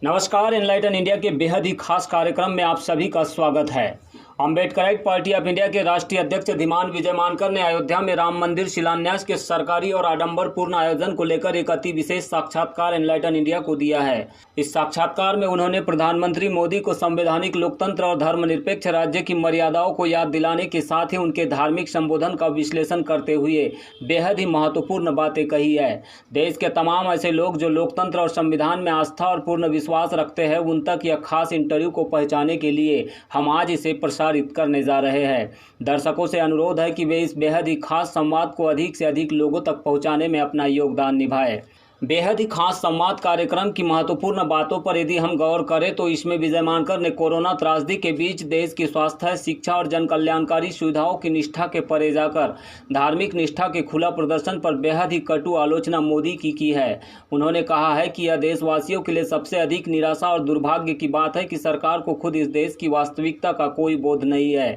नमस्कार। Enlighten India के बेहद ही खास कार्यक्रम में आप सभी का स्वागत है। अम्बेडकराइट पार्टी ऑफ इंडिया के राष्ट्रीय अध्यक्ष धीमान विजय मानकर ने अयोध्या में राम मंदिर शिलान्यास के सरकारी और आडंबरपूर्ण आयोजन को लेकर एक अति विशेष साक्षात्कार एनलाइटन इंडिया को दिया है। इस साक्षात्कार में उन्होंने प्रधानमंत्री मोदी को संवैधानिक लोकतंत्र और धर्मनिरपेक्ष राज्य की मर्यादाओं को याद दिलाने के साथ ही उनके धार्मिक संबोधन का विश्लेषण करते हुए बेहद ही महत्वपूर्ण बातें कही है। देश के तमाम ऐसे लोग जो लोकतंत्र और संविधान में आस्था और पूर्ण विश्वास रखते हैं, उन तक यह खास इंटरव्यू को पहुंचाने के लिए हम आज इसे प्रसारित करने जा रहे हैं। दर्शकों से अनुरोध है कि वे इस बेहद ही खास संवाद को अधिक से अधिक लोगों तक पहुंचाने में अपना योगदान निभाएं। बेहद ही खास संवाद कार्यक्रम की महत्वपूर्ण बातों पर यदि हम गौर करें तो इसमें विजय मानकर ने कोरोना त्रासदी के बीच देश की स्वास्थ्य, शिक्षा और जन कल्याणकारी सुविधाओं की निष्ठा के परे जाकर धार्मिक निष्ठा के खुला प्रदर्शन पर बेहद ही कटु आलोचना मोदी की है। उन्होंने कहा है कि यह देशवासियों के लिए सबसे अधिक निराशा और दुर्भाग्य की बात है कि सरकार को खुद इस देश की वास्तविकता का कोई बोध नहीं है।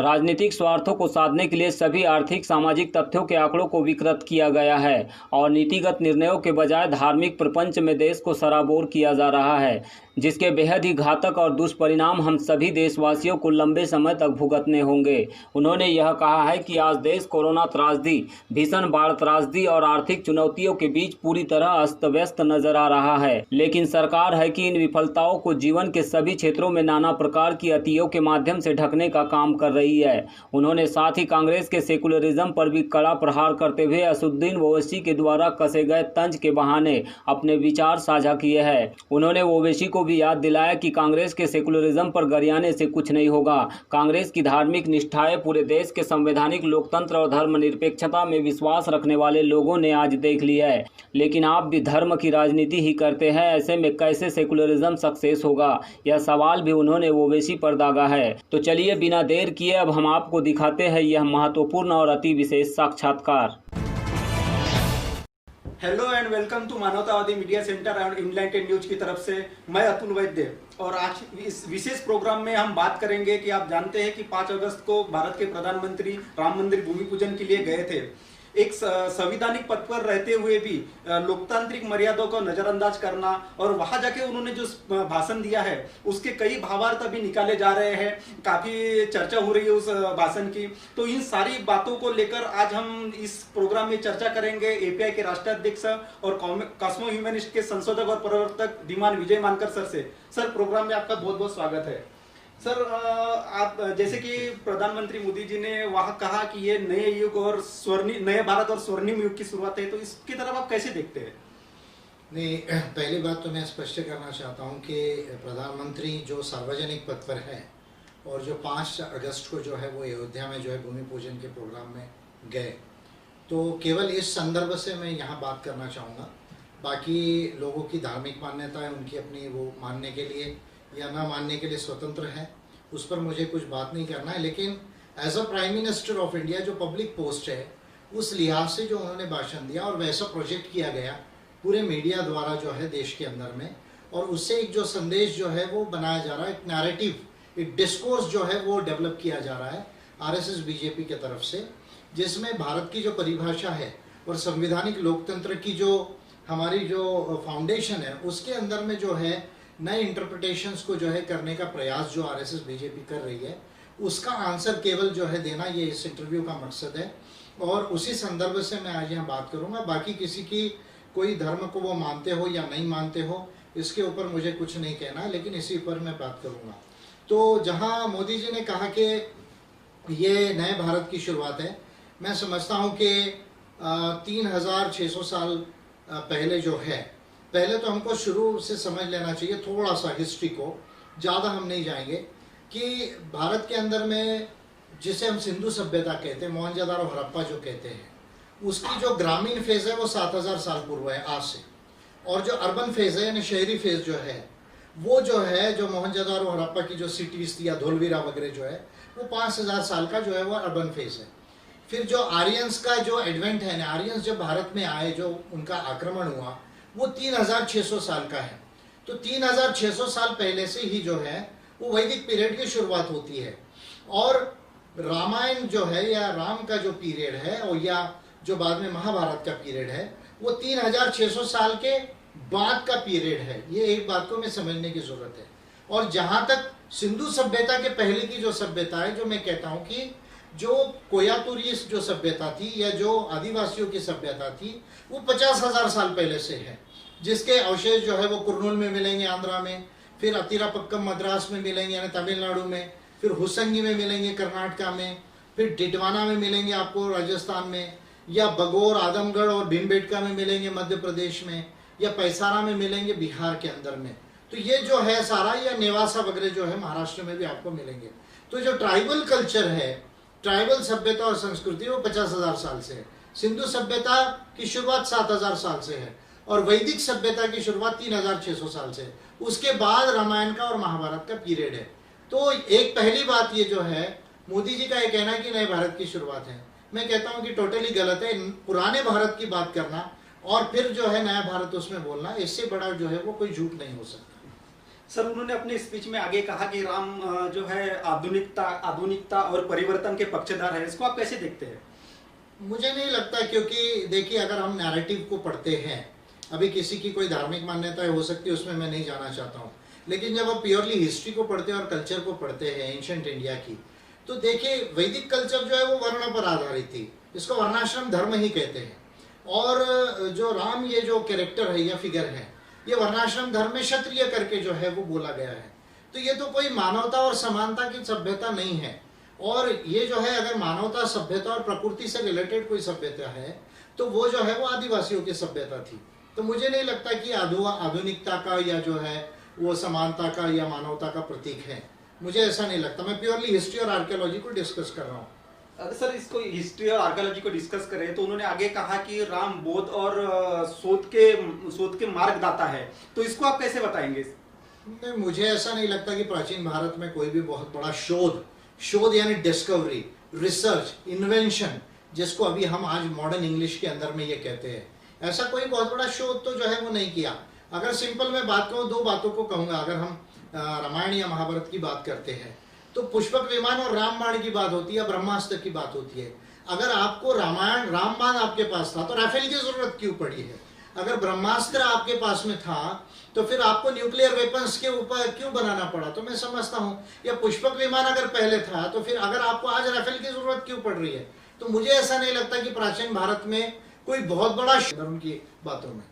राजनीतिक स्वार्थों को साधने के लिए सभी आर्थिक सामाजिक तथ्यों के आंकड़ों को विकृत किया गया है और नीतिगत निर्णयों के बजाय धार्मिक प्रपंच में देश को सराबोर किया जा रहा है, जिसके बेहद ही घातक और दुष्परिणाम हम सभी देशवासियों को लंबे समय तक भुगतने होंगे। उन्होंने यह कहा है कि आज देश कोरोना त्रासदी, भीषण बाढ़ त्रासदी और आर्थिक चुनौतियों के बीच पूरी तरह अस्त व्यस्त नजर आ रहा है, लेकिन सरकार है कि इन विफलताओं को जीवन के सभी क्षेत्रों में नाना प्रकार की अतियों के माध्यम से ढकने का काम कर रही है। उन्होंने साथ ही कांग्रेस के सेकुलरिज्म पर भी कड़ा प्रहार करते हुए असदुद्दीन ओवैसी के द्वारा कसे गए तंज के बहाने अपने विचार साझा किए हैं। उन्होंने ओवैसी को भी याद दिलाया कि कांग्रेस के सेकुलरिज्म पर गरियाने से कुछ नहीं होगा। कांग्रेस की धार्मिक निष्ठाएं पूरे देश के संवैधानिक लोकतंत्र और धर्मनिरपेक्षता में विश्वास रखने वाले लोगों ने आज देख लिया है, लेकिन आप भी धर्म की राजनीति ही करते हैं। ऐसे में कैसे सेकुलरिज्म सक्सेस होगा, यह सवाल भी उन्होंने ओवैसी पर दागा है। तो चलिए बिना देर किए अब हम आपको दिखाते हैं यह महत्वपूर्ण और अति विशेष साक्षात्कार। हेलो एंड वेलकम टू मानवतावादी media centre and enlighten news की तरफ से मैं अतुल वैद्य। और आज इस विशेष प्रोग्राम में हम बात करेंगे कि आप जानते हैं कि 5 अगस्त को भारत के प्रधानमंत्री राम मंदिर भूमि पूजन के लिए गए थे। एक संवैधानिक पद पर रहते हुए भी लोकतांत्रिक मर्यादाओं को नजरअंदाज करना, और वहां जाके उन्होंने जो भाषण दिया है उसके कई भावार्थ अभी निकाले जा रहे हैं। काफी चर्चा हो रही है उस भाषण की। तो इन सारी बातों को लेकर आज हम इस प्रोग्राम में चर्चा करेंगे एपीआई के राष्ट्रीय अध्यक्ष और कॉस्मो ह्यूमनिस्ट के संशोधक और प्रवर्तक धीमान विजय मानकर सर से। सर, प्रोग्राम में आपका बहुत बहुत स्वागत है। सर, आप जैसे कि प्रधानमंत्री मोदी जी ने वहां कहा कि ये नए युग और नए भारत और स्वर्णिम युग की शुरुआत है, तो इसकी तरफ आप कैसे देखते हैं? नहीं, पहली बात तो मैं स्पष्ट करना चाहता हूं कि प्रधानमंत्री जो सार्वजनिक पद पर है और जो 5 अगस्त को जो है वो अयोध्या में जो है भूमि पूजन के प्रोग्राम में गए, तो केवल इस संदर्भ से मैं यहाँ बात करना चाहूँगा। बाकी लोगों की धार्मिक मान्यता है, उनकी अपनी वो मानने के लिए या ना मानने के लिए स्वतंत्र है, उस पर मुझे कुछ बात नहीं करना है। लेकिन as a prime minister of India जो पब्लिक पोस्ट है, उस लिहाज से जो उन्होंने भाषण दिया और वैसा प्रोजेक्ट किया गया पूरे मीडिया द्वारा जो है देश के अंदर में, और उससे एक जो संदेश जो है वो बनाया जा रहा है, एक नैरेटिव, एक डिस्कोर्स जो है वो डेवलप किया जा रहा है आरएसएस बीजेपी के तरफ से, जिसमें भारत की जो परिभाषा है और संवैधानिक लोकतंत्र की जो हमारी जो फाउंडेशन है उसके अंदर में जो है नए इंटरप्रिटेशंस को जो है करने का प्रयास जो आरएसएस बीजेपी कर रही है, उसका आंसर केवल जो है देना, ये इस इंटरव्यू का मकसद है। और उसी संदर्भ से मैं आज यहाँ बात करूँगा। बाकी किसी की कोई धर्म को वो मानते हो या नहीं मानते हो, इसके ऊपर मुझे कुछ नहीं कहना है, लेकिन इसी पर मैं बात करूँगा। तो जहाँ मोदी जी ने कहा कि ये नए भारत की शुरुआत है, मैं समझता हूँ कि 3600 साल पहले जो है, पहले तो हमको शुरू से समझ लेना चाहिए थोड़ा सा हिस्ट्री को, ज़्यादा हम नहीं जाएंगे, कि भारत के अंदर में जिसे हम सिंधु सभ्यता कहते हैं, मोहनजोदारो हड़प्पा जो कहते हैं, उसकी जो ग्रामीण फेज है वो 7000 साल पूर्व है आज से, और जो अर्बन फेज है यानी शहरी फेज जो है वो जो है, जो मोहनजोदारो हड़प्पा की जो सिटीज थी या धोलवीरा वगैरह जो है, वो 5000 साल का जो है वो अर्बन फेज है। फिर जो आर्यंस का जो एडवेंट है, आर्यंस जब भारत में आए, जो उनका आक्रमण हुआ, वो 3600 साल का है। तो 3600 साल पहले से ही जो है वो वैदिक पीरियड की शुरुआत होती है। और रामायण जो है या राम का जो पीरियड है, और या जो बाद में महाभारत का पीरियड है, वो 3600 साल के बाद का पीरियड है। ये एक बात को मैं समझने की जरूरत है। और जहां तक सिंधु सभ्यता के पहले की जो सभ्यता है, जो मैं कहता हूं कि जो कोयातुरी जो सभ्यता थी या जो आदिवासियों की सभ्यता थी, वो 50,000 साल पहले से है, जिसके अवशेष जो है वो कुर्नूल में मिलेंगे आंध्रा में, फिर अतिरापक्कम मद्रास में मिलेंगे यानी तमिलनाडु में, फिर हुसंगी में मिलेंगे कर्नाटका में, फिर डिडवाना में मिलेंगे आपको राजस्थान में, या बगोर, आदमगढ़ और भीमबेटका में मिलेंगे मध्य प्रदेश में, या पैसारा में मिलेंगे बिहार के अंदर में। तो ये जो है सारा, या नेवासा वगैरह जो है महाराष्ट्र में भी आपको मिलेंगे। तो जो ट्राइबल कल्चर है, ट्राइबल सभ्यता और संस्कृति, वो 50,000 साल से है। सिंधु सभ्यता की शुरुआत 7,000 साल से है और वैदिक सभ्यता की शुरुआत 3,600 साल से है। उसके बाद रामायण का और महाभारत का पीरियड है। तो एक पहली बात ये जो है, मोदी जी का ये कहना कि नए भारत की शुरुआत है, मैं कहता हूं कि टोटली गलत है। पुराने भारत की बात करना और फिर जो है नया भारत उसमें बोलना, इससे बड़ा जो है वो कोई झूठ नहीं हो सकता। सर, उन्होंने अपने स्पीच में आगे कहा कि राम जो है आधुनिकता और परिवर्तन के पक्षधर है। इसको आप कैसे देखते हैं? मुझे नहीं लगता, क्योंकि देखिए अगर हम नैरेटिव को पढ़ते हैं, अभी किसी की कोई धार्मिक मान्यता हो सकती है, उसमें मैं नहीं जाना चाहता हूँ, लेकिन जब हम प्योरली हिस्ट्री को पढ़ते हैं और कल्चर को पढ़ते हैं एंशिएंट इंडिया की, तो देखिए वैदिक कल्चर जो है वो वर्ण पर आधारित थी, इसको वर्णाश्रम धर्म ही कहते हैं। और जो राम ये जो कैरेक्टर है या फिगर है, ये वर्णाश्रम धर्म में क्षत्रिय करके जो है वो बोला गया है। तो ये तो कोई मानवता और समानता की सभ्यता नहीं है। और ये जो है अगर मानवता, सभ्यता और प्रकृति से रिलेटेड कोई सभ्यता है तो वो जो है वो आदिवासियों की सभ्यता थी। तो मुझे नहीं लगता कि आधुनिकता का या जो है वो समानता का या मानवता का प्रतीक है, मुझे ऐसा नहीं लगता। मैं प्योरली हिस्ट्री और आर्कियोलॉजी को डिस्कस कर रहा हूँ। सर, इसको हिस्ट्री और आर्कियोलॉजी को डिस्कस करें तो उन्होंने आगे कहा कि राम बोध और शोध के मार्गदाता है। तो इसको आप कैसे बताएंगे? नहीं, मुझे ऐसा नहीं लगता कि प्राचीन भारत में कोई भी बहुत बड़ा शोध यानी डिस्कवरी, रिसर्च, इन्वेंशन, जिसको अभी हम आज मॉडर्न इंग्लिश के अंदर में ये कहते हैं, ऐसा कोई बहुत बड़ा शोध तो जो है वो नहीं किया। अगर सिंपल मैं बात करूँ, दो बातों को कहूंगा। अगर हम रामायण या महाभारत की बात करते हैं तो पुष्पक विमान और रामबाण की बात होती है, ब्रह्मास्त्र की बात होती है। अगर आपको रामबाण आपके पास था तो राफेल की जरूरत क्यों पड़ी है? अगर ब्रह्मास्त्र आपके पास में था तो फिर आपको न्यूक्लियर वेपन्स के ऊपर क्यों बनाना पड़ा? तो मैं समझता हूं, या पुष्पक विमान अगर पहले था तो फिर अगर आपको आज राफेल की जरूरत क्यों पड़ रही है? तो मुझे ऐसा नहीं लगता कि प्राचीन भारत में कोई बहुत बड़ा उनकी बातों में।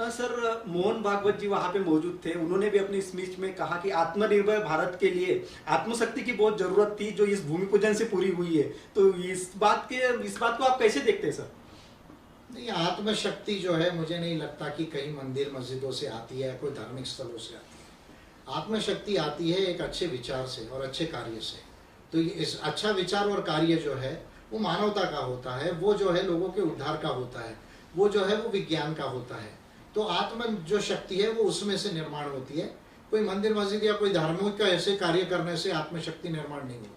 सर, मोहन भागवत जी वहां पे मौजूद थे। उन्होंने भी अपनी स्पीच में कहा कि आत्मनिर्भर भारत के लिए आत्मशक्ति की बहुत जरूरत थी, जो इस भूमि पूजन से पूरी हुई है। तो इस बात को आप कैसे देखते हैं सर? नहीं, आत्मशक्ति जो है मुझे नहीं लगता कि कई मंदिर मस्जिदों से आती है, कोई धार्मिक स्थलों से आती है। आत्मशक्ति आती है एक अच्छे विचार से और अच्छे कार्य से। तो इस अच्छा विचार और कार्य जो है वो मानवता का होता है, वो जो है लोगों के उद्धार का होता है, वो जो है वो विज्ञान का होता है। तो आत्म जो शक्ति है वो उसमें से निर्माण होती है। कोई मंदिर मस्जिद या कोई धार्मिक का ऐसे कार्य करने से आत्मशक्ति निर्माण नहीं होती।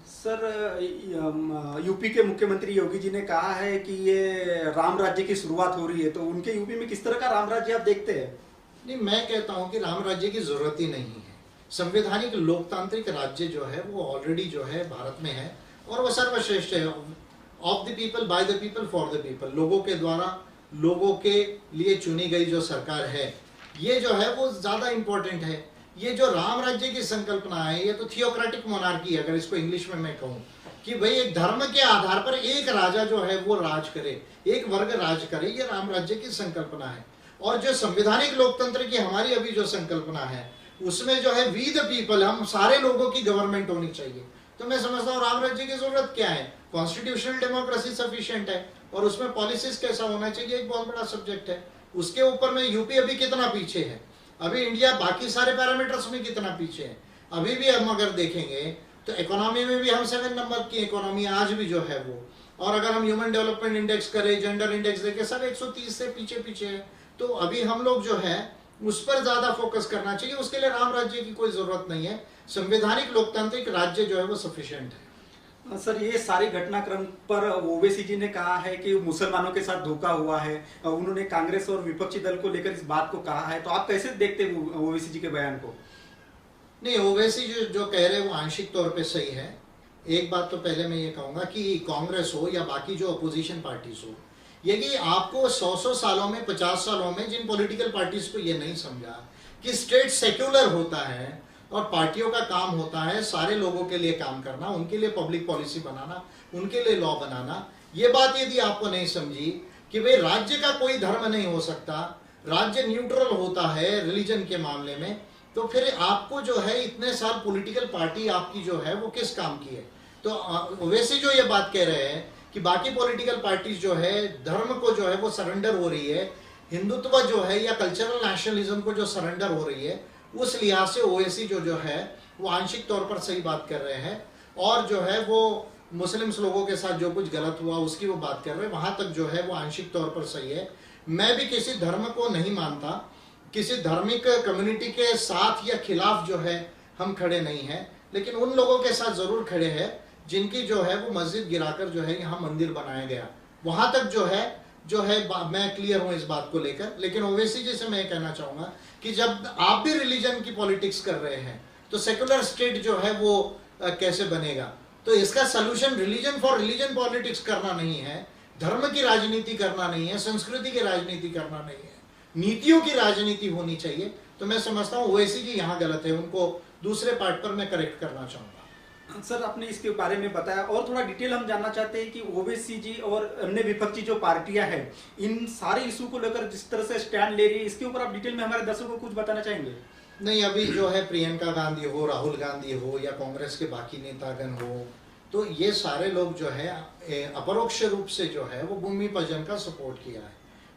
सर, यूपी के मुख्यमंत्री योगी जी ने कहा है कि ये राम राज्य की शुरुआत हो रही है, तो उनके यूपी में किस तरह का राम राज्य आप देखते हैं? नहीं, मैं कहता हूं कि राम राज्य की जरूरत ही नहीं है। संवैधानिक लोकतांत्रिक राज्य जो है वो ऑलरेडी जो है भारत में है और वो सर्वश्रेष्ठ है। Of the people, by the people, for the people, लोगों के द्वारा लोगों के लिए चुनी गई जो सरकार है, ये जो है वो ज्यादा इंपॉर्टेंट है। ये जो राम राज्य की संकल्पना है ये तो थियोक्रेटिक मोनार्की है, अगर इसको इंग्लिश में मैं कहूँ कि भाई एक धर्म के आधार पर एक राजा जो है वो राज करे, एक वर्ग राज करे, ये राम राज्य की संकल्पना है। और जो संवैधानिक लोकतंत्र की हमारी अभी जो संकल्पना है उसमें जो है वी द पीपल, हम सारे लोगों की गवर्नमेंट होनी चाहिए। तो मैं समझता हूँ राम राज्य की जरूरत क्या है? कॉन्स्टिट्यूशनल डेमोक्रेसी सफिशिएंट है और उसमें पॉलिसीज कैसा होना चाहिए एक बहुत बड़ा सब्जेक्ट है। उसके ऊपर में यूपी अभी कितना पीछे है, अभी इंडिया बाकी सारे पैरामीटर्स में कितना पीछे है। अभी भी हम अगर देखेंगे तो इकोनॉमी में भी हम 7 नंबर की इकोनॉमी आज भी जो है वो, और अगर हम ह्यूमन डेवलपमेंट इंडेक्स करें, जेंडर इंडेक्स देखें, सब 130 से पीछे है। तो अभी हम लोग जो है उस पर ज्यादा फोकस करना चाहिए। उसके लिए राम राज्य की कोई जरूरत नहीं है, संवैधानिक लोकतांत्रिक राज्य जो है वो सफिशिएंट है। सर, ये सारे घटनाक्रम पर ओवैसी जी ने कहा है कि मुसलमानों के साथ धोखा हुआ है। उन्होंने कांग्रेस और विपक्षी दल को लेकर इस बात को कहा है, तो आप कैसे देखते हैं ओवैसी जी के बयान को? नहीं, ओवैसी जो कह रहे हैं वो आंशिक तौर पे सही है। एक बात तो पहले मैं ये कहूंगा कि कांग्रेस हो या बाकी जो अपोजिशन पार्टीज हो, यदि आपको 100 सालों में, 50 सालों में जिन पॉलिटिकल पार्टीज को ये नहीं समझा कि स्टेट सेक्युलर होता है और पार्टियों का काम होता है सारे लोगों के लिए काम करना, उनके लिए पब्लिक पॉलिसी बनाना, उनके लिए लॉ बनाना, ये बात यदि आपको नहीं समझी कि भाई राज्य का कोई धर्म नहीं हो सकता, राज्य न्यूट्रल होता है रिलीजन के मामले में, तो फिर आपको जो है इतने साल पॉलिटिकल पार्टी आपकी जो है वो किस काम की है। तो वैसे जो ये बात कह रहे हैं कि बाकी पॉलिटिकल पार्टीज जो है धर्म को जो है वो सरेंडर हो रही है, हिंदुत्व जो है या कल्चरल नेशनलिज्म को जो सरेंडर हो रही है, उस लिहाज से ओवैसी जो है वो आंशिक तौर पर सही बात कर रहे हैं। और जो है वो मुस्लिम्स लोगों के साथ जो कुछ गलत हुआ उसकी वो बात कर रहे हैं, वहां तक जो है वो आंशिक तौर पर सही है। मैं भी किसी धर्म को नहीं मानता, किसी धार्मिक कम्युनिटी के साथ या खिलाफ जो है हम खड़े नहीं हैं, लेकिन उन लोगों के साथ जरूर खड़े हैं जिनकी जो है वो मस्जिद गिराकर जो है यहाँ मंदिर बनाया गया, वहां तक जो है मैं क्लियर हूं इस बात को लेकर। लेकिन ओवैसी जी से मैं कहना चाहूंगा कि जब आप भी रिलीजन की पॉलिटिक्स कर रहे हैं तो सेकुलर स्टेट जो है वो कैसे बनेगा। तो इसका solution religion for religion politics करना नहीं है, धर्म की राजनीति करना नहीं है, संस्कृति की राजनीति करना नहीं है, नीतियों की राजनीति होनी चाहिए। तो मैं समझता हूँ ओवैसी जी यहाँ गलत है, उनको दूसरे पार्ट पर मैं करेक्ट करना चाहूंगा। सर आपने इसके बारे में बताया और थोड़ा डिटेल हम जानना चाहते हैं कि ओवैसी जी और अन्य विपक्षी जो पार्टियां हैं इन सारे इशू को लेकर जिस तरह से स्टैंड ले रही है, इसके ऊपर आप डिटेल में हमारे दर्शकों को कुछ बताना चाहेंगे? नहीं, अभी जो है प्रियंका गांधी हो, राहुल गांधी हो या कांग्रेस के बाकी नेतागण हो, तो ये सारे लोग जो है अपरोक्ष रूप से जो है वो भूमि पूजन का सपोर्ट किया है।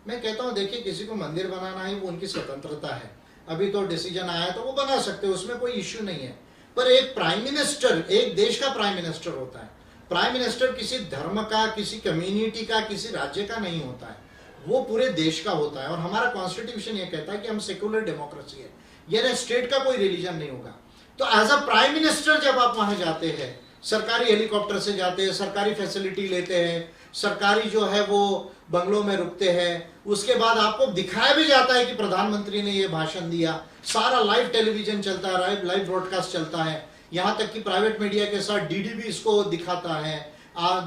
मैं कहता हूँ देखिए, किसी को मंदिर बनाना है वो उनकी स्वतंत्रता है, अभी तो डिसीजन आया तो वो बना सकते हैं, उसमें कोई इश्यू नहीं है। पर एक प्राइम मिनिस्टर, एक देश का प्राइम मिनिस्टर होता है, प्राइम मिनिस्टर किसी धर्म का, किसी कम्युनिटी का, किसी राज्य का नहीं होता है, वो पूरे देश का होता है। और हमारा कॉन्स्टिट्यूशन ये कहता है कि हम सेकुलर डेमोक्रेसी है, यानी स्टेट का कोई रिलीजन नहीं होगा। तो एज अ प्राइम मिनिस्टर जब आप वहां जाते हैं, सरकारी हेलीकॉप्टर से जाते हैं, सरकारी फैसिलिटी लेते हैं, सरकारी जो है वो बंगलों में रुकते हैं, उसके बाद आपको दिखाया भी जाता है कि प्रधानमंत्री ने ये भाषण दिया, सारा लाइव टेलीविजन चलता है, लाइव ब्रॉडकास्ट चलता है, यहाँ तक कि प्राइवेट मीडिया के साथ डीडी भी इसको दिखाता है,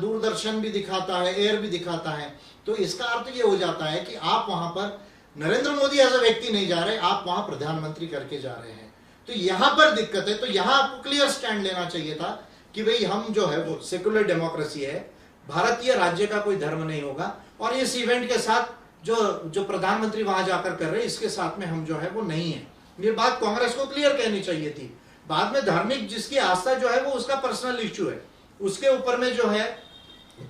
दूरदर्शन भी दिखाता है, एयर भी दिखाता है। तो इसका अर्थ ये हो जाता है कि आप वहां पर नरेंद्र मोदी एज अ व्यक्ति नहीं जा रहे, आप वहां प्रधानमंत्री करके जा रहे हैं। तो यहां पर दिक्कत है। तो यहां आपको क्लियर स्टैंड लेना चाहिए था कि भाई हम जो है वो सेकुलर डेमोक्रेसी है, भारतीय राज्य का कोई धर्म नहीं होगा, और इस इवेंट के साथ जो प्रधानमंत्री वहां जाकर कर रहे हैं इसके साथ में हम जो है वो नहीं है। ये बात कांग्रेस को क्लियर कहनी चाहिए थी। बाद में धार्मिक जिसकी आस्था जो है वो उसका पर्सनल इश्यू है, उसके ऊपर में जो है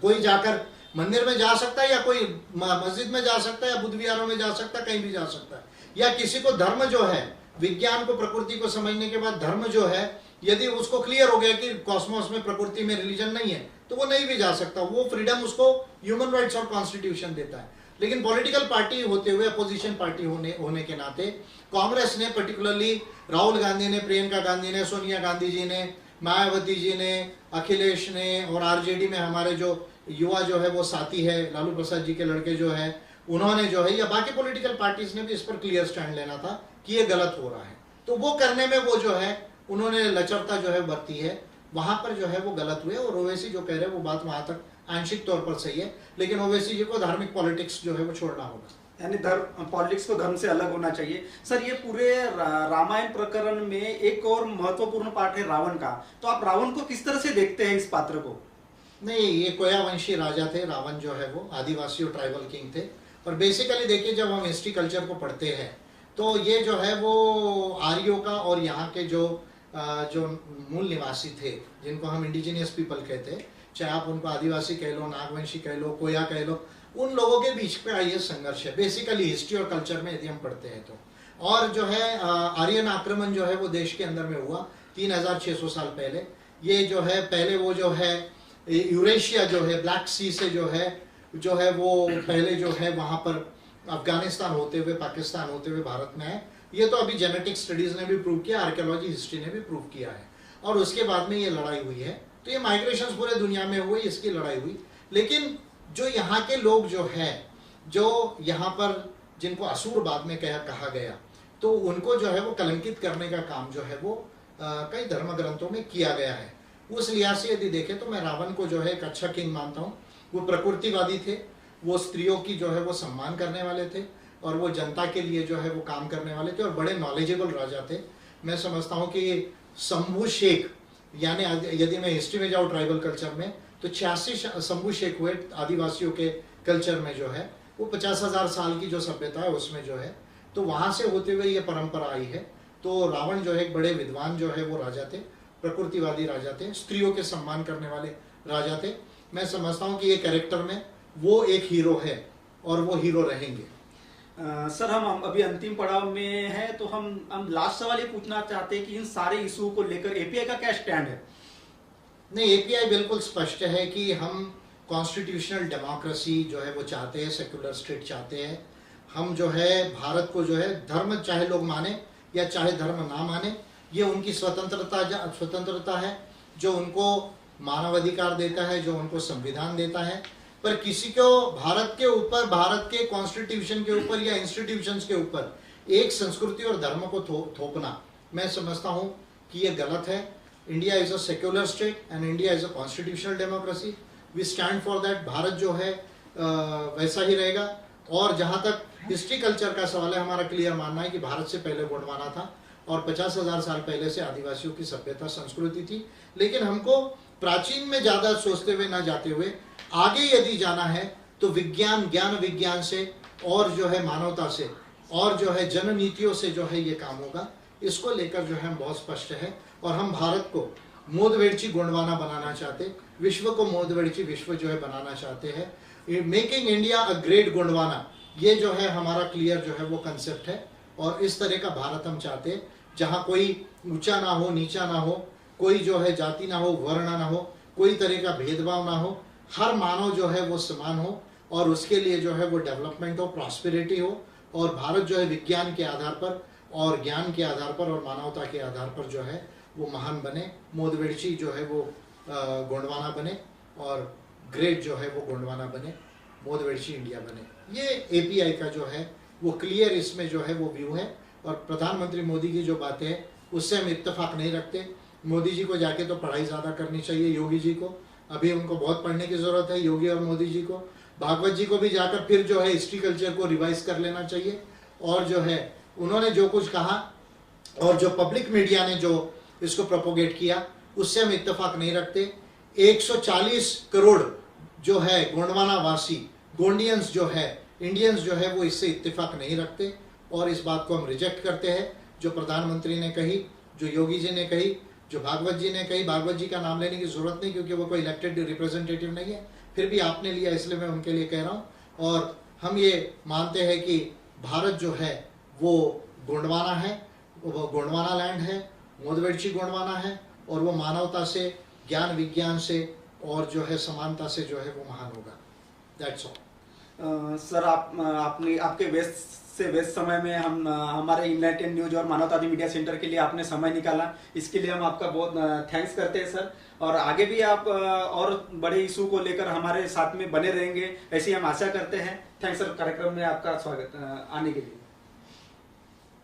कोई जाकर मंदिर में जा सकता है या कोई मस्जिद में जा सकता है या बुद्ध विहारों में जा सकता है, कहीं भी जा सकता है। या किसी को धर्म जो है, विज्ञान को, प्रकृति को समझने के बाद धर्म जो है, यदि उसको क्लियर हो गया कि कॉस्मोस में, प्रकृति में रिलीजन नहीं है, तो वो नहीं भी जा सकता। वो फ्रीडम उसको ह्यूमन राइट्स और कॉन्स्टिट्यूशन देता है। लेकिन पॉलिटिकल पार्टी होते हुए, अपोजिशन पार्टी होने के नाते कांग्रेस ने, पर्टिकुलरली राहुल गांधी ने, प्रियंका गांधी ने, सोनिया गांधी जी ने, मायावती जी ने, अखिलेश ने, और आरजेडी में हमारे जो युवा जो है वो साथी है, लालू प्रसाद जी के लड़के जो है, उन्होंने जो है, या बाकी पॉलिटिकल पार्टीज ने भी इस पर क्लियर स्टैंड लेना था कि ये गलत हो रहा है। तो वो करने में वो जो है उन्होंने लचरता जो है बरती है, वहां पर जो है वो गलत हुए। और ओवैसी जो कह रहे हैं वो बात वहां तक आंशिक तौर पर सही है, लेकिन ओवैसी जी को धार्मिक पॉलिटिक्स जो है वो छोड़ना होगा, यानी धर्म, पॉलिटिक्स को धर्म से अलग होना चाहिए। सर ये पूरे रामायण प्रकरण में एक और महत्वपूर्ण पार्ट है रावण का, तो आप रावण को किस तरह से देखते हैं, इस पात्र को? नहीं, ये कोयावंशी राजा थे, रावण जो है वो आदिवासी और ट्राइबल किंग थे। और बेसिकली देखिए, जब हम हिस्ट्री कल्चर को पढ़ते हैं तो ये जो है वो आर्यों का और यहाँ के जो मूल निवासी थे, जिनको हम इंडिजिनियस पीपल कहते हैं, चाहे आप उनको आदिवासी कह लो, नागवंशी कह लो, कोया कह लो, उन लोगों के बीच का ये संघर्ष है बेसिकली हिस्ट्री और कल्चर में यदि हम पढ़ते हैं तो। और जो है आर्यन आक्रमण जो है वो देश के अंदर में हुआ 3600 साल पहले। ये जो है पहले वो जो है यूरेशिया जो है, ब्लैक सी से जो है वो पहले जो है वहां पर अफगानिस्तान होते हुए, पाकिस्तान होते हुए भारत में है। ये तो अभी जेनेटिक स्टडीज ने भी प्रूव किया, आर्कियोलॉजी हिस्ट्री ने भी प्रूव किया है। और उसके बाद में ये लड़ाई हुई है। तो ये माइग्रेशन पूरे दुनिया में हुई, इसकी लड़ाई हुई। लेकिन जो यहाँ के लोग जो है, जो यहाँ पर जिनको असुर बाद में कहा गया, तो उनको जो है वो कलंकित करने का काम जो है वो कई धर्म ग्रंथों में किया गया है। उस लिहाज से यदि देखें तो मैं रावण को जो है एक अच्छा किंग मानता हूँ। वो प्रकृतिवादी थे, वो स्त्रियों की जो है वो सम्मान करने वाले थे और वो जनता के लिए जो है वो काम करने वाले थे और बड़े नॉलेजेबल राजा थे। मैं समझता हूँ कि शंभू शेख, यानी यदि मैं हिस्ट्री में जाऊँ ट्राइबल कल्चर में, तो 86 शंभू शेख हुए आदिवासियों के कल्चर में जो है वो 50,000 साल की जो सभ्यता है उसमें जो है, तो वहां से होते हुए ये परंपरा आई है। तो रावण जो है एक बड़े विद्वान जो है वो राजा थे, प्रकृतिवादी राजा थे, स्त्रियों के सम्मान करने वाले राजा थे। मैं समझता हूँ कि ये कैरेक्टर में वो एक हीरो है और वो हीरो रहेंगे। सर हम अभी अंतिम पड़ाव में है, तो हम लास्ट सवाल ये पूछना चाहते हैं कि इन सारे इशू को लेकर एपीआई का क्या स्टैंड है? नहीं, एपीआई बिल्कुल स्पष्ट है कि हम कॉन्स्टिट्यूशनल डेमोक्रेसी जो है वो चाहते हैं, सेक्युलर स्टेट चाहते हैं। हम जो है भारत को जो है धर्म चाहे लोग माने या चाहे धर्म ना माने, ये उनकी स्वतंत्रता है जो उनको मानवाधिकार देता है, जो उनको संविधान देता है। पर किसी को भारत के ऊपर, भारत के कॉन्स्टिट्यूशन के ऊपर या इंस्टीट्यूशंस के ऊपर एक संस्कृति और धर्म को थोपना, मैं समझता हूँ कि ये गलत है। India is a secular state and India is a constitutional democracy. We stand for that. Bharat जो है वैसा ही रहेगा। और जहाँ तक हिस्ट्री कल्चर का सवाल है, हमारा क्लियर मानना है कि भारत से पहले गोंडवाना था और 50,000 साल पहले से आदिवासियों की सभ्यता संस्कृति थी। लेकिन हमको प्राचीन में ज्यादा सोचते हुए ना जाते हुए आगे यदि जाना है तो विज्ञान, ज्ञान विज्ञान से और जो है मानवता से और जो है जननीतियों से जो है ये काम होगा। इसको लेकर जो है हम बहुत स्पष्ट है और हम भारत को मोदवेड़ची गोंडवाना बनाना चाहते, विश्व को मोदवेड़ची विश्व जो है बनाना चाहते हैं। Making India a great Gondwana, ये जो है हमारा क्लियर जो है वो कंसेप्ट है। और इस तरह का भारत हम चाहते हैं जहाँ कोई ऊंचा ना हो, नीचा ना हो, कोई जो है जाति ना हो, वर्ण ना हो, कोई तरह का भेदभाव ना हो, हर मानव जो है वो समान हो और उसके लिए जो है वो डेवलपमेंट हो, प्रॉस्पेरिटी हो। और भारत जो है विज्ञान के आधार पर और ज्ञान के आधार पर और मानवता के आधार पर जो है वो महान बने, मोदवेड़ची जो है वो गोंडवाना बने और ग्रेट जो है वो गोंडवाना बने, मोदवेड़ची इंडिया बने। ये एपीआई का जो है वो क्लियर इसमें जो है वो व्यू है। और प्रधानमंत्री मोदी की जो बातें हैं उससे हम इत्तेफाक नहीं रखते। मोदी जी को जाके तो पढ़ाई ज़्यादा करनी चाहिए, योगी जी को अभी उनको बहुत पढ़ने की ज़रूरत है, योगी और मोदी जी को। भागवत जी को भी जाकर फिर जो है हिस्ट्री कल्चर को रिवाइज कर लेना चाहिए। और जो है उन्होंने जो कुछ कहा और जो पब्लिक मीडिया ने जो इसको प्रोपोगेट किया उससे हम इत्तेफाक नहीं रखते। 140 करोड़ जो है गोंडवाना वासी, गोंडियंस जो है, इंडियंस जो है वो इससे इत्तेफाक नहीं रखते और इस बात को हम रिजेक्ट करते हैं। जो प्रधानमंत्री ने कही, जो योगी जी ने कही, जो भागवत जी ने कही, भागवत जी का नाम लेने की जरूरत नहीं क्योंकि वो कोई इलेक्टेड रिप्रेजेंटेटिव नहीं है, फिर भी आपने लिया इसलिए मैं उनके लिए कह रहा हूँ। और हम ये मानते हैं कि भारत जो है वो गोंडवाना है, वो गोंडवाना लैंड है, मोदवेड़ची गोंडवाना है और वो मानवता से, ज्ञान विज्ञान से और जो है समानता से जो है वो महान होगा। That's all. सर आपने आपके व्यस्त समय में हम हमारे इनलाइटेड न्यूज और मानवतावादी मीडिया सेंटर के लिए आपने समय निकाला, इसके लिए हम आपका बहुत थैंक्स करते हैं सर। और आगे भी आप और बड़े इशू को लेकर हमारे साथ में बने रहेंगे, ऐसी हम आशा करते हैं। थैंक्स सर, कार्यक्रम में आपका स्वागत आने के लिए।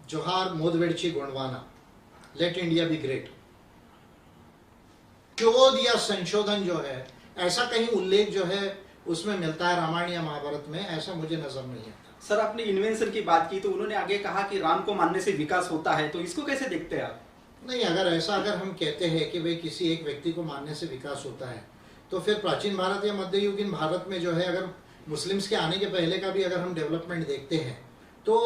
जोहार मोदवेड़ची Gondwana, let India be great. शोध या संशोधन जो है ऐसा कहीं उल्लेख जो है उसमें मिलता है रामायण या महाभारत में, ऐसा मुझे नजर नहीं आता। सर आपने इन्वेंशन की बात की तो उन्होंने आगे कहा कि राम को मानने से विकास होता है, तो इसको कैसे देखते हैं आप? नहीं, अगर हम कहते हैं कि भाई किसी एक व्यक्ति को मानने से विकास होता है तो फिर प्राचीन भारत या मध्ययुगीन भारत में जो है, अगर मुस्लिम्स के आने के पहले का भी अगर हम डेवलपमेंट देखते हैं तो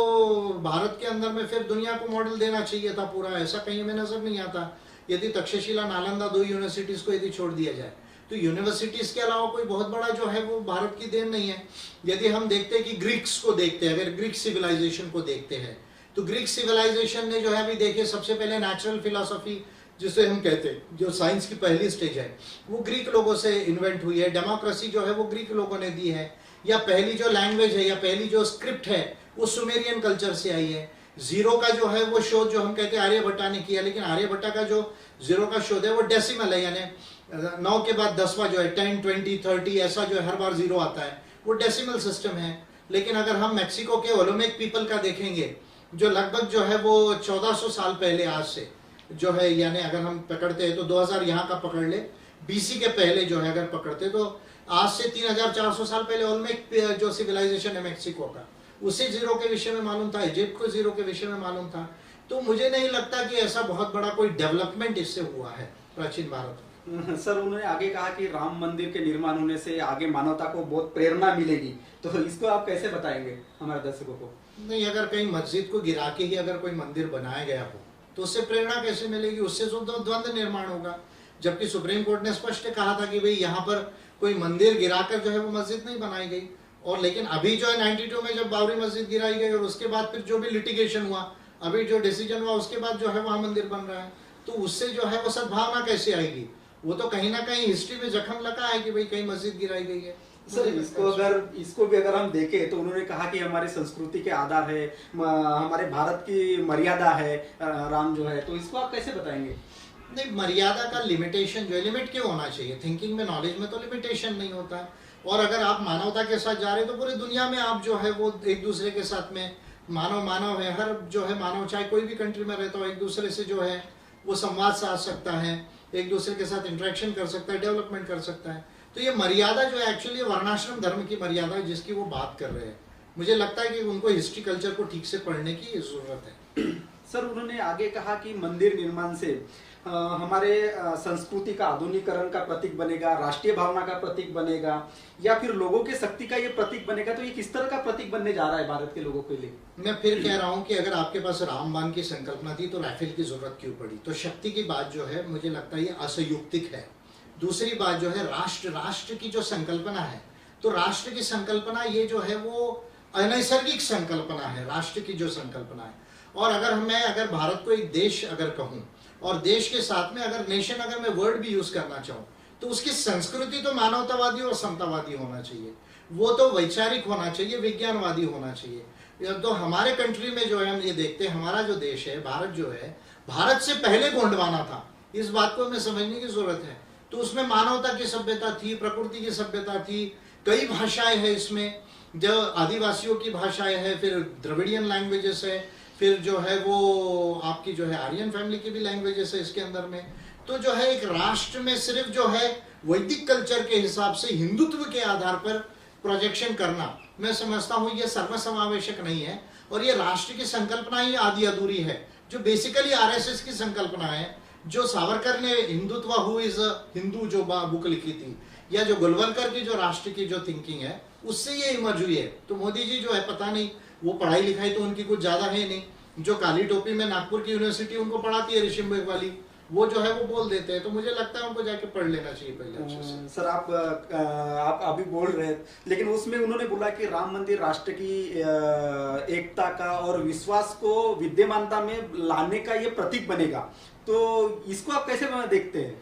भारत के अंदर में फिर दुनिया को मॉडल देना चाहिए था पूरा, ऐसा कहीं हमें नजर नहीं आता। यदि तक्षशिला, नालंदा 2 यूनिवर्सिटीज को यदि छोड़ दिया जाए तो यूनिवर्सिटीज के अलावा कोई बहुत बड़ा जो है वो भारत की देन नहीं है। यदि हम देखते हैं कि ग्रीक्स को देखते हैं, अगर ग्रीक सिविलाइजेशन को देखते हैं तो ग्रीक सिविलाइजेशन ने जो है अभी देखिए सबसे पहले नेचुरल फिलॉसफी जिसे हम कहते हैं, जो साइंस की पहली स्टेज है, वो ग्रीक लोगों से इन्वेंट हुई है। डेमोक्रेसी जो है वो ग्रीक लोगों ने दी है। या पहली जो लैंग्वेज है या पहली जो स्क्रिप्ट है वो सुमेरियन कल्चर से आई है। जीरो का जो है वो शोध जो हम कहते हैं आर्यभट्टा ने किया, लेकिन आर्यभट्टा का जो जीरो का शोध है वो डेसिमल है, यानी 9 के बाद 10वां जो है 10, 20, 30 ऐसा जो है हर बार जीरो आता है, वो डेसिमल सिस्टम है। लेकिन अगर हम मैक्सिको के ओलोमेक पीपल का देखेंगे जो लगभग जो है वो 1400 साल पहले आज से जो है, यानी अगर हम पकड़ते हैं तो 2000 यहाँ का पकड़ ले, बीसी के पहले जो है अगर पकड़ते तो आज से 3400 साल पहले ओलमेक जो सिविलाइजेशन है मेक्सिको का, उसे जीरो के विषय में मालूम था, इजिप्ट को जीरो के विषय में मालूम था। तो मुझे नहीं लगता कि ऐसा बहुत बड़ा कोई डेवलपमेंट इससे हुआ है प्राचीन भारत में। सर उन्होंने आगे कहा कि राम मंदिर के निर्माण होने से आगे मानवता को बहुत प्रेरणा मिलेगी, तो इसको आप कैसे बताएंगे हमारे दर्शकों को? नहीं, अगर कहीं मस्जिद को गिरा के ही अगर कोई मंदिर बनाया गया हो तो उससे प्रेरणा कैसे मिलेगी? उससे तो द्वंद्व निर्माण होगा। जबकि सुप्रीम कोर्ट ने स्पष्ट कहा था कि भाई यहाँ पर कोई मंदिर गिराकर जो है वो मस्जिद नहीं बनाई गई। और लेकिन अभी जो है 92 में जब बाबरी मस्जिद गिराई गई और उसके बाद फिर जो भी लिटिगेशन हुआ, अभी जो डिसीजन हुआ, उसके बाद जो है वहां मंदिर बन रहा है। तो उससे जो है वो सद्भावना कैसे आएगी? वो तो कहीं ना कहीं हिस्ट्री में जख्म लगा है कि भाई कहीं मस्जिद गिराई गई है। सर इसको भी अगर हम देखें तो उन्होंने कहा कि हमारी संस्कृति के आधार है, हमारे भारत की मर्यादा है राम जो है, तो इसको आप कैसे बताएंगे? नहीं, मर्यादा का लिमिटेशन जो है, लिमिट क्यों होना चाहिए? थिंकिंग में, नॉलेज में तो लिमिटेशन नहीं होता है। और अगर आप मानवता के साथ जा रहे हैं तो पूरी दुनिया में आप जो है वो एक दूसरे के साथ में मानव है, हर जो है मानव चाहे कोई भी कंट्री में रहता हो एक दूसरे से जो है वो संवाद साध सकता है, एक दूसरे के साथ इंटरेक्शन कर सकता है, डेवलपमेंट कर सकता है। तो ये मर्यादा जो है एक्चुअली वर्णाश्रम धर्म की मर्यादा है जिसकी वो बात कर रहे हैं। मुझे लगता है कि उनको हिस्ट्री कल्चर को ठीक से पढ़ने की जरूरत है। सर उन्होंने आगे कहा कि मंदिर निर्माण से हमारे संस्कृति का आधुनिकीकरण का प्रतीक बनेगा, राष्ट्रीय भावना का प्रतीक बनेगा, या फिर लोगों के शक्ति का ये प्रतीक बनेगा। तो ये किस तरह का प्रतीक बनने जा रहा है भारत के लोगों के लिए? मैं फिर कह रहा हूं कि अगर आपके पास रामबाण की संकल्पना थी तो राफेल की जरूरत क्यों पड़ी? तो शक्ति की बात जो है मुझे लगता है ये असंयुक्तिक है। दूसरी बात जो है राष्ट्र की जो संकल्पना है, तो राष्ट्र की संकल्पना ये जो है वो अनैसर्गिक संकल्पना है, राष्ट्र की जो संकल्पना है। और अगर भारत को एक देश अगर कहूं और देश के साथ में अगर नेशन अगर मैं वर्ड भी यूज करना चाहूं तो उसकी संस्कृति तो मानवतावादी और समतावादी होना चाहिए, वो तो वैचारिक होना चाहिए, विज्ञानवादी होना चाहिए। तो हमारे कंट्री में जो है हम ये देखते हैं, हमारा जो देश है भारत जो है, भारत से पहले गोंडवाना था, इस बात को हमें समझने की जरूरत है। तो उसमें मानवता की सभ्यता थी, प्रकृति की सभ्यता थी, कई भाषाएं हैं इसमें, जो आदिवासियों की भाषाएं हैं, फिर द्रविडियन लैंग्वेजेस है, फिर जो है वो आपकी जो है आर्यन फैमिली की भी लैंग्वेजेस है इसके अंदर में। तो जो है एक राष्ट्र में सिर्फ जो है वैदिक कल्चर के हिसाब से हिंदुत्व के आधार पर प्रोजेक्शन करना, मैं समझता हूँ ये सर्वसमावेशक नहीं है। और ये राष्ट्र की संकल्पना ही आधी अधूरी है, जो बेसिकली आरएसएस की संकल्पना है, जो सावरकर ने हिंदुत्व हु इज हिंदू जो बुक लिखी थी, या जो गोलवलकर की जो राष्ट्र की जो थिंकिंग है उससे ये इमर्ज हुई है। तो मोदी जी जो है पता नहीं, वो पढ़ाई लिखाई तो उनकी कुछ ज्यादा है नहीं। जो काली टोपी में नागपुर की यूनिवर्सिटी उनको पढ़ाती है ऋषिमबेग वाली, वो जो है वो बोल देते हैं। तो मुझे लगता है उनको जाके पढ़ लेना चाहिए पहले अच्छे से। सर आप अभी बोल रहे हैं, लेकिन उसमें उन्होंने बोला कि राम मंदिर राष्ट्र की एकता का और विश्वास को विद्यमानता में लाने का ये प्रतीक बनेगा। तो इसको आप कैसे देखते हैं?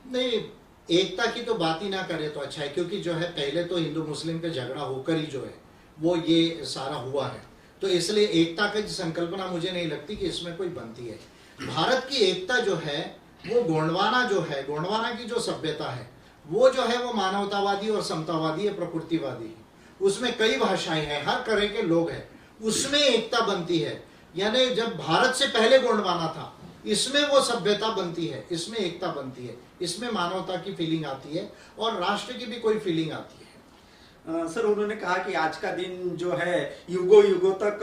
नहीं, एकता की तो बात ही ना करे तो अच्छा है, क्योंकि जो है पहले तो हिंदू मुस्लिम का झगड़ा होकर ही जो है वो ये सारा हुआ है। तो इसलिए एकता की संकल्पना मुझे नहीं लगती कि इसमें कोई बनती है। भारत की एकता जो है वो गोंडवाना जो है, गोंडवाना की जो सभ्यता है वो जो है वो मानवतावादी और समतावादी है, प्रकृतिवादी है। उसमें कई भाषाएं हैं, हर तरह के लोग हैं, उसमें एकता बनती है। यानी जब भारत से पहले गोंडवाना था, इसमें वो सभ्यता बनती है, इसमें एकता बनती है, इसमें मानवता की फीलिंग आती है और राष्ट्र की भी कोई फीलिंग आती है। सर उन्होंने कहा कि आज का दिन जो है युगों युगों तक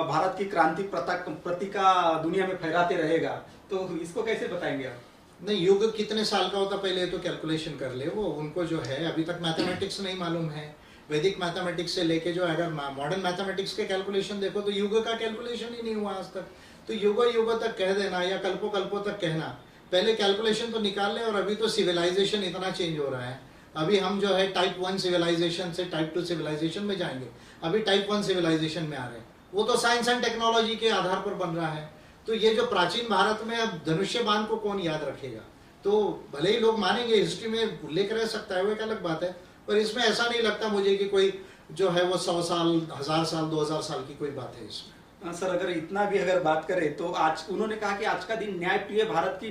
भारत की क्रांति पताका दुनिया में फहराते रहेगा। तो इसको कैसे बताएंगे आप? नहीं, युग कितने साल का होता पहले तो कैलकुलेशन कर ले। वो उनको जो है अभी तक मैथमेटिक्स नहीं मालूम है। वैदिक मैथमेटिक्स से लेके जो अगर मॉडर्न मैथमेटिक्स के कैलकुलेशन देखो तो युग का कैलकुलेशन ही नहीं हुआ आज तक। तो युगों तक कह देना या कल्पों तक कहना, पहले कैलकुलेशन तो निकाल ले। और अभी तो सिविलाइजेशन इतना चेंज हो रहा है, अभी हम जो है टाइप 1 सिविलाइजेशन से टाइप 2 सिविलाइजेशन में जाएंगे, अभी टाइप 1 सिविलाइजेशन में आ रहे हैं। वो तो साइंस एंड टेक्नोलॉजी के आधार पर बन रहा है। तो ये जो प्राचीन भारत में अब धनुष्य बाण को कौन याद रखेगा? तो भले ही लोग मानेंगे, हिस्ट्री में उल्लेख रह सकता है, वो एक अलग बात है, पर इसमें ऐसा नहीं लगता मुझे कि कोई जो है वो 100 साल, 1000 साल, 2000 साल की कोई बात है इसमें। सर अगर इतना भी अगर बात करें तो आज उन्होंने कहा कि आज का दिन न्यायप्रिय भारत की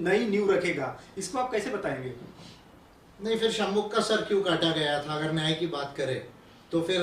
नई नींव रखेगा। इसको आप कैसे बताएंगे? नहीं, फिर शंमुख का सर क्यों काटा गया था? अगर न्याय की बात करें तो फिर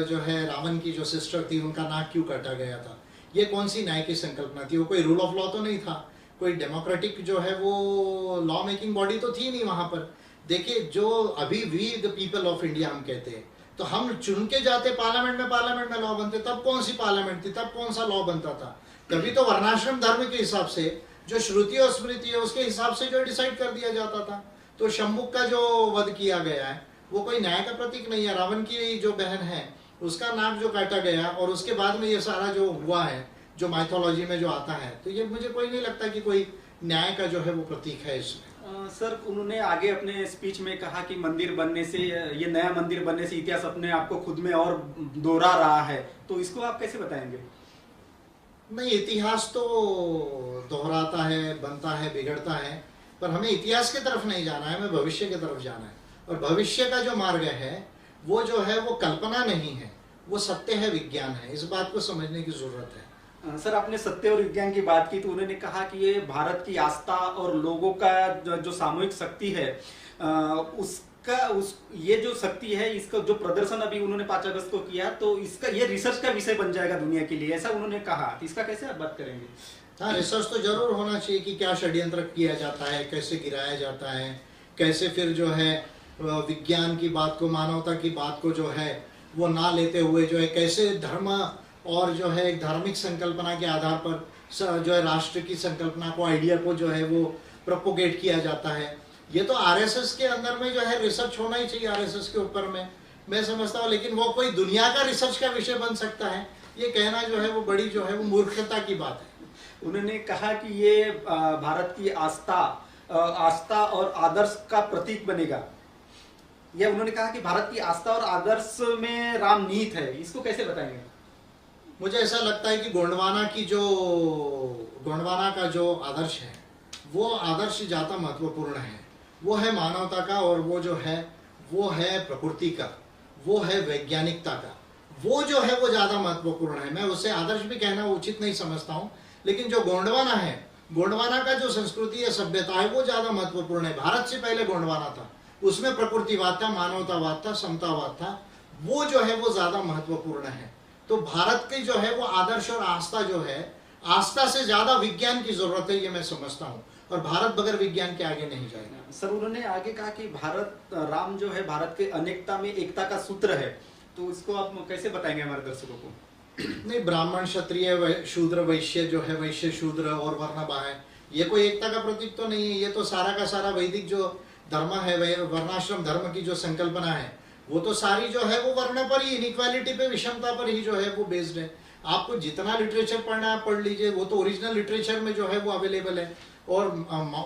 जो है रावण की जो सिस्टर थी उनका नाक क्यों काटा गया था? ये कौन सी न्याय की संकल्पना थी? वो कोई रूल ऑफ लॉ तो नहीं था, कोई डेमोक्रेटिक जो है वो लॉ मेकिंग बॉडी तो थी नहीं वहां पर। देखिए, जो अभी we the people of India हम कहते हैं, तो हम चुन के जाते पार्लियामेंट में लॉ बनते। तब कौन सी पार्लियामेंट थी, तब कौन सा लॉ बनता था? कभी तो वर्णाश्रम धर्म के हिसाब से, जो श्रुति और स्मृति है उसके हिसाब से जो डिसाइड कर दिया जाता था। तो शंभुक का जो वध किया गया है वो कोई न्याय का प्रतीक नहीं है। रावण की जो बहन है उसका नाक जो काटा गया और उसके बाद में ये सारा जो हुआ है, जो माइथोलॉजी में जो आता है, तो ये मुझे कोई नहीं लगता कि कोई न्याय का जो है वो प्रतीक है इसमें। सर, उन्होंने आगे अपने स्पीच में कहा कि मंदिर बनने से, ये नया मंदिर बनने से इतिहास अपने आप को खुद में और दोहरा रहा है, तो इसको आप कैसे बताएंगे? नहीं, इतिहास तो दोहराता है, बनता है, बिगड़ता है, पर हमें इतिहास की तरफ नहीं जाना है, हमें भविष्य की तरफ जाना है। और भविष्य का जो मार्ग है वो जो है वो कल्पना नहीं है, वो सत्य है, विज्ञान है। इस बात को समझने की जरूरत है। सर, आपने सत्य और विज्ञान की बात की, तो उन्होंने कहा कि ये भारत की आस्था और लोगों का जो सामूहिक शक्ति है, ये जो शक्ति है, इसका जो प्रदर्शन अभी उन्होंने 5 अगस्त को किया, तो इसका ये रिसर्च का विषय बन जाएगा दुनिया के लिए, ऐसा उन्होंने कहा। तो इसका कैसे आप बात करेंगे? हाँ, रिसर्च तो जरूर होना चाहिए कि क्या षड्यंत्र किया जाता है, कैसे गिराया जाता है, कैसे फिर जो है विज्ञान की बात को, मानवता की बात को जो है वो ना लेते हुए जो है कैसे धर्म और जो है एक धार्मिक संकल्पना के आधार पर जो है राष्ट्र की संकल्पना को, आइडिया को जो है वो प्रोपोगेट किया जाता है। ये तो आरएसएस के अंदर में जो है रिसर्च होना ही चाहिए, आरएसएस के ऊपर में मैं समझता हूँ। लेकिन वो कोई दुनिया का रिसर्च का विषय बन सकता है, ये कहना जो है वो बड़ी जो है वो मूर्खता की बात है। उन्होंने कहा कि ये भारत की आस्था और आदर्श का प्रतीक बनेगा। यह उन्होंने कहा कि भारत की आस्था और आदर्श में राम निहित है, इसको कैसे बताएंगे? मुझे ऐसा लगता है कि गोंडवाना का जो आदर्श है वो आदर्श ज्यादा महत्वपूर्ण है। वो है मानवता का, और वो जो है वो है प्रकृति का, वो है वैज्ञानिकता का, वो जो है वो ज्यादा महत्वपूर्ण है। मैं उसे आदर्श भी कहना उचित नहीं समझता हूँ, लेकिन जो गोंडवाना है, गोंडवाना का जो संस्कृति है, सभ्यता है, वो ज्यादा महत्वपूर्ण है। भारत से पहले गोंडवाना था, उसमें प्रकृतिवाद था, मानवतावाद था, समतावाद था, वो जो है वो ज्यादा महत्वपूर्ण है। तो भारत की जो है वो आदर्श और आस्था जो है, आस्था से ज्यादा विज्ञान की जरूरत है, ये मैं समझता हूँ। और भारत बगैर विज्ञान के आगे नहीं जाएगा। सर, उन्होंने आगे कहा कि राम जो है भारत के अनेकता में एकता का सूत्र है, तो इसको आप कैसे बताएंगे हमारे दर्शकों को? नहीं, ब्राह्मण, क्षत्रिय, शूद्र, वैश्य जो है, वैश्य, शूद्र और वर्णबा है, ये कोई एकता का प्रतीक तो नहीं है। ये तो सारा का सारा वैदिक जो धर्म है, वर्णाश्रम धर्म की जो संकल्पना है, वो तो सारी जो है वो वर्ण पर ही, इनइक्वालिटी पे, विषमता पर ही जो है वो बेस्ड है। आपको जितना लिटरेचर पढ़ना है पढ़ लीजिए, वो तो ओरिजिनल लिटरेचर में जो है वो अवेलेबल है। और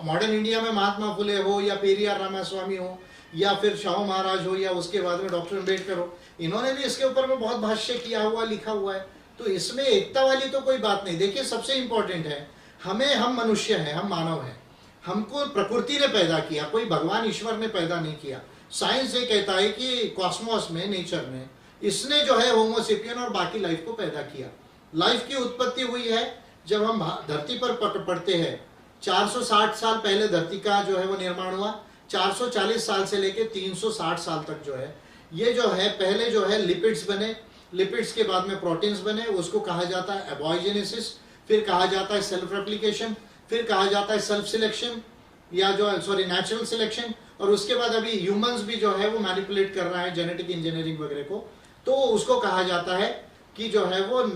मॉडर्न इंडिया में महात्मा फुले हो या पेरियार रामास्वामी हो या फिर शाहू महाराज हो या उसके बाद में डॉक्टर अम्बेडकर हो, इन्होंने भी इसके ऊपर में बहुत भाष्य किया हुआ, लिखा हुआ है। तो इसमें एकता वाली तो कोई बात नहीं। देखिए, सबसे इंपॉर्टेंट है हम मनुष्य हैं, हम मानव हैं, हमको प्रकृति ने पैदा किया, कोई भगवान ईश्वर ने पैदा नहीं किया। साइंस ये कहता है कि कॉस्मोस में, नेचर में, इसने जो है होमोसेपियन और बाकी लाइफ को पैदा किया। लाइफ की उत्पत्ति हुई है जब हम धरती पर पढ़ते हैं, 460 साल पहले धरती का जो है वो निर्माण हुआ। 440 साल से लेके 360 साल तक जो है ये जो है पहले जो है लिपिड्स बने, लिपिड्स के बाद में प्रोटीन्स बने, उसको कहा जाता है एबॉयजेनेसिस, फिर कहा जाता है सेल्फ रेप्लिकेशन, फिर कहा जाता है सेल्फ सिलेक्शन या जो नेचुरल सिलेक्शन, और उसके बाद अभी ह्यूमंस भी जो है वो मैनिपुलेट कर रहा है जेनेटिक इंजीनियरिंग वगैरह को, तो उसको कहा जाता है कि जो है वो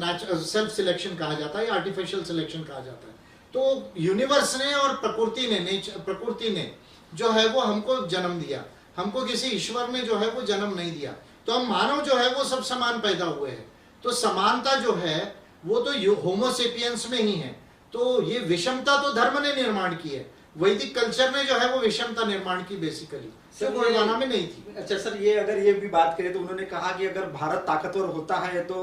सेल्फ सिलेक्शन कहा जाता है, आर्टिफिशियल सिलेक्शन कहा जाता है। तो यूनिवर्स ने और प्रकृति ने जो है वो हमको जन्म दिया, हमको किसी ईश्वर ने जो है वो जन्म नहीं दिया। तो हम मानव जो है वो सब समान पैदा हुए हैं। तो समानता जो है वो तो होमोसेपियंस में ही है। तो ये विषमता तो धर्म ने निर्माण की है, वैदिक कल्चर ने जो है वो विषमता निर्माण की बेसिकली, जो गोंडवाना में नहीं थी। अच्छा सर, ये अगर ये भी बात करें तो उन्होंने कहा कि अगर भारत ताकतवर होता है तो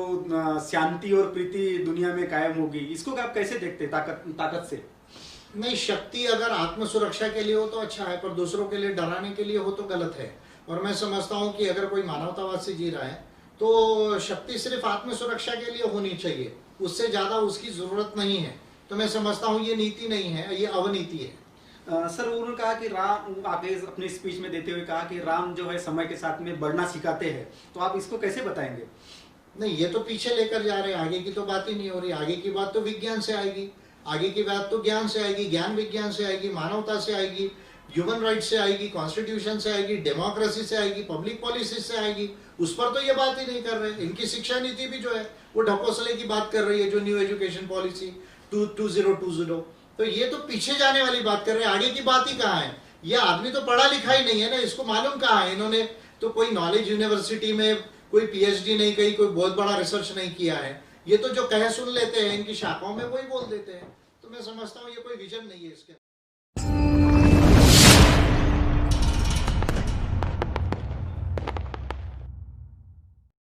शांति और प्रीति दुनिया में कायम होगी। इसको आप कैसे देखते हैं ताकत से? नहीं, शक्ति अगर आत्म सुरक्षा के लिए हो तो अच्छा है, पर दूसरों के लिए डराने के लिए हो तो गलत है। और मैं समझता हूँ कि अगर कोई मानवतावाद से जी रहा है तो शक्ति सिर्फ आत्म सुरक्षा के लिए होनी चाहिए, उससे ज्यादा उसकी जरूरत नहीं है। तो मैं समझता हूँ ये नीति नहीं है, ये अवनीति है। सर, उन्होंने कहा कि राम, आगे अपने स्पीच में देते हुए कहा कि राम जो है समय के साथ में बढ़ना सिखाते हैं, तो आप इसको कैसे बताएंगे? नहीं, ये तो पीछे लेकर जा रहे हैं, आगे की तो बात ही नहीं हो रही। आगे की बात तो विज्ञान से आएगी, आगे की बात तो ज्ञान से आएगी, ज्ञान विज्ञान से आएगी, मानवता से आएगी, ह्यूमन राइट से आएगी, कॉन्स्टिट्यूशन से आएगी, डेमोक्रेसी से आएगी, पब्लिक पॉलिसी से आएगी? उस पर तो ये बात ही नहीं कर रहे। इनकी शिक्षा नीति भी जो है वो ढकोसले की बात कर रही है, जो न्यू एजुकेशन पॉलिसी 2020। तो ये तो पीछे जाने वाली बात कर रहे हैं, आगे की बात ही कहाँ है? ये आदमी तो पढ़ा लिखा ही नहीं है ना, इसको मालूम कहाँ है? इन्होंने तो कोई नॉलेज यूनिवर्सिटी में कोई पीएचडी नहीं कही, कोई बहुत बड़ा रिसर्च नहीं किया है। ये तो जो कहे सुन लेते हैं, इनकी शाखाओं में वही बोल देते हैं। तो मैं समझता हूँ ये कोई विजन नहीं है इसके।